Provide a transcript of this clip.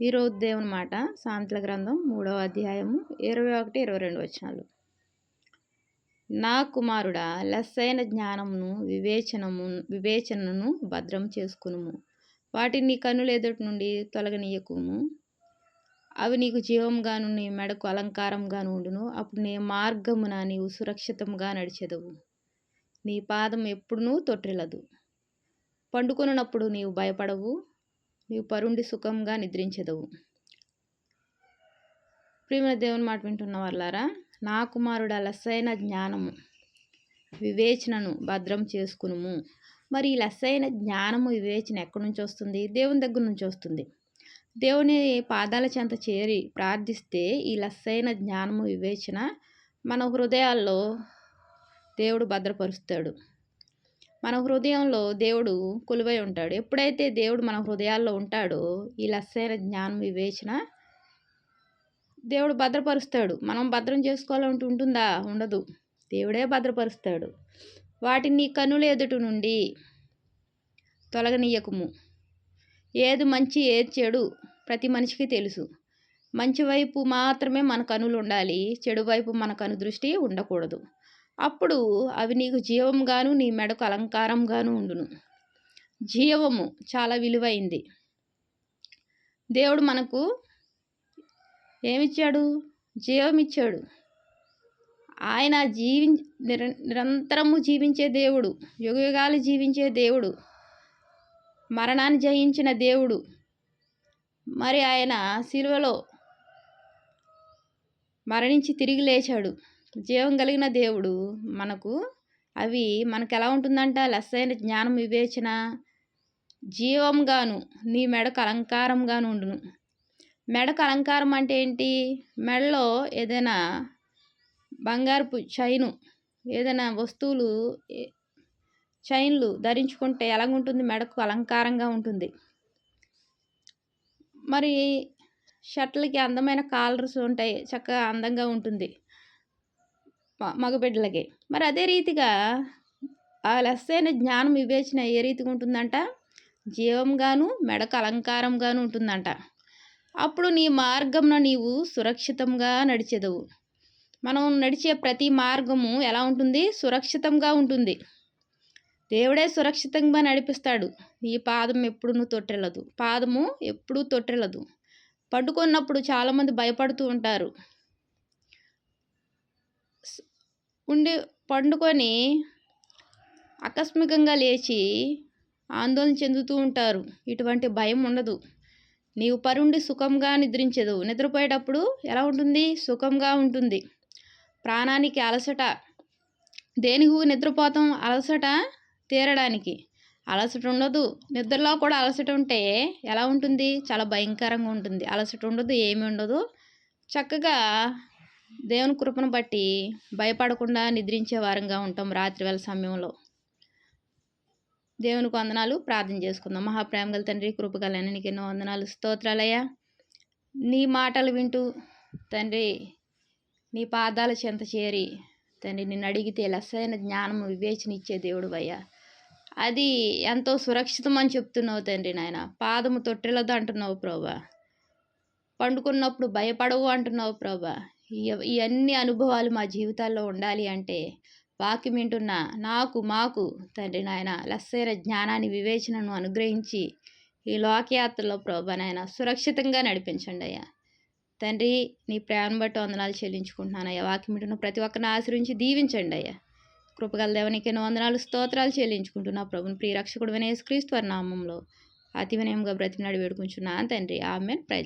ఈరోజు దేవుని మాట సామెతల గ్రంథం 3వ అధ్యాయము 21, 22 వచనాలు. నా కుమారుడా, లెస్సైన జ్ఞానమును వివేచనను భద్రం చేసుకునుము. వాటిని నీ కన్నుల ఎదుటి నుండి తొలగనీయకుము. అవి నీకు జీవంగాను నీ మెడకు అలంకారంగాను ఉండును. అప్పుడు నీ మార్గమున నీవు సురక్షితంగా నడిచెదవు. నీ పాదం ఎప్పుడునూ తొట్టిల్లదు. పండుకొనున్నప్పుడు నీవు భయపడవు. నీవు పరుండి సుఖంగా నిద్రించెదవు. ప్రియమైన దేవుని మాట వింటున్న వాళ్ళారా, నా కుమారుడా, లెస్సైన జ్ఞానము వివేచనను భద్రం చేసుకునుము. మరి ఈ లెస్సైన జ్ఞానము వివేచన ఎక్కడి నుంచి వస్తుంది? దేవుని దగ్గర నుంచి వస్తుంది. దేవుని పాదాల చెంత చేరి ప్రార్థిస్తే ఈ లెస్సైన జ్ఞానము వివేచన మన హృదయాల్లో దేవుడు భద్రపరుస్తాడు. మన హృదయంలో దేవుడు కొలువై ఉంటాడు. ఎప్పుడైతే దేవుడు మన హృదయాల్లో ఉంటాడో ఈ లెస్సైన జ్ఞానం వివేచన దేవుడు భద్రపరుస్తాడు. మనం భద్రం చేసుకోవాలంటూ ఉంటుందా? ఉండదు. దేవుడే భద్రపరుస్తాడు. వాటిని నీ కన్నుల ఎదుటి నుండి తొలగనీయకుము. ఏది మంచి ఏది చెడు ప్రతి మనిషికి తెలుసు. మంచి వైపు మాత్రమే మన కనులు ఉండాలి, చెడు వైపు మన కను దృష్టి ఉండకూడదు. అప్పుడు అవి నీకు జీవంగాను నీ మెడకు అలంకారంగాను ఉండును. జీవము చాలా విలువైంది. దేవుడు మనకు ఏమిచ్చాడు? జీవం ఇచ్చాడు. ఆయన నిరంతరము జీవించే దేవుడు, యుగయుగాలు జీవించే దేవుడు, మరణాన్ని జయించిన దేవుడు. మరి ఆయన శిలువలో మరణించి తిరిగి లేచాడు. జీవం కలిగిన దేవుడు మనకు మనకు ఎలా ఉంటుందంట? లెస్సైన జ్ఞానం వివేచన జీవంగాను నీ మెడకు అలంకారంగాను ఉండును. మెడకు అలంకారం అంటే ఏంటి? మెడలో ఏదైనా బంగారపు చైను, ఏదైనా వస్తువులు చైన్లు ధరించుకుంటే ఎలాగుంటుంది? మెడకు అలంకారంగా ఉంటుంది. మరి షర్ట్లకి అందమైన కాలర్స్ ఉంటాయి, చక్కగా అందంగా ఉంటుంది మగబిడ్డలకి. మరి అదే రీతిగా ఆ లెస్సైన జ్ఞానం వివేచన ఏ రీతిగా ఉంటుందంట? జీవంగాను మెడకు అలంకారంగాను ఉంటుందంట. అప్పుడు నీ మార్గంలో నీవు సురక్షితంగా నడిచెదవు. మనం నడిచే ప్రతి మార్గము ఎలా ఉంటుంది? సురక్షితంగా ఉంటుంది. దేవుడే సురక్షితంగా నడిపిస్తాడు. నీ పాదం ఎప్పుడూ తొట్టిల్లదు. పాదము ఎప్పుడూ తొట్టిల్లదు. పండుకున్నప్పుడు చాలామంది భయపడుతూ ఉంటారు. పండుకొని ఆకస్మికంగా లేచి ఆందోళన చెందుతూ ఉంటారు. ఇటువంటి భయం ఉండదు. నీవు పరుండి సుఖంగా నిద్రించెదవు. నిద్రపోయేటప్పుడు ఎలా ఉంటుంది? సుఖంగా ఉంటుంది. ప్రాణానికి అలసట. దేనికి నిద్రపోతాం? అలసట తీరడానికి. అలసట ఉండదు. నిద్రలో కూడా అలసట ఉంటే ఎలా ఉంటుంది? చాలా భయంకరంగా ఉంటుంది. అలసట ఉండదు, ఏమీ ఉండదు. చక్కగా దేవుని కృపను బట్టి భయపడకుండా నిద్రించే వారంగా ఉంటాం రాత్రివేళ సమయంలో. దేవునికి వందనాలు. ప్రార్థన చేసుకుందాం. మహాప్రేమగల తండ్రి, కృపగల నీకు ఎన్నో వందనాలు, స్తోత్రాలయ్యా. నీ మాటలు వింటూ తండ్రి నీ పాదాల చెంత చేరి తండ్రి నిన్ను అడిగితే లెస్సైన జ్ఞానం వివేచన ఇచ్చే దేవుడు అయ్యా. అది ఎంతో సురక్షితం అని చెప్తున్నావు తండ్రి నాయన. పాదము తొట్టిల్లదు అంటున్నావు ప్రభా. పండుకున్నప్పుడు భయపడవు అంటున్నావు ప్రభా. ఈ అన్ని అనుభవాలు మా జీవితాల్లో ఉండాలి అంటే వాక్యం వింటున్న మాకు తండ్రి నాయన లెస్సైన జ్ఞానాన్ని వివేచనను అనుగ్రహించి ఈ లోకయాత్రలో ప్రభా నాయన సురక్షితంగా నడిపించండి అయ్యా. తండ్రి నీ ప్రేమను బట్టి వందనాలు చెల్లించుకుంటున్నానయ్యా. వాక్యం వింటున్న ప్రతి ఒక్కరిని ఆశ్రయించి దీవించండి అయ్యా. కృపగల దేవానికి ఎన్నో వందనాలు, స్తోత్రాలు చెల్లించుకుంటున్నా ప్రభుని ప్రియ రక్షకుడు యేసుక్రీస్తు వారి నామంలో అతి వినయంగా బ్రతిమలాడి వేడుకుంటున్నాను తండ్రి. ఆమేన్. ప్రైజ్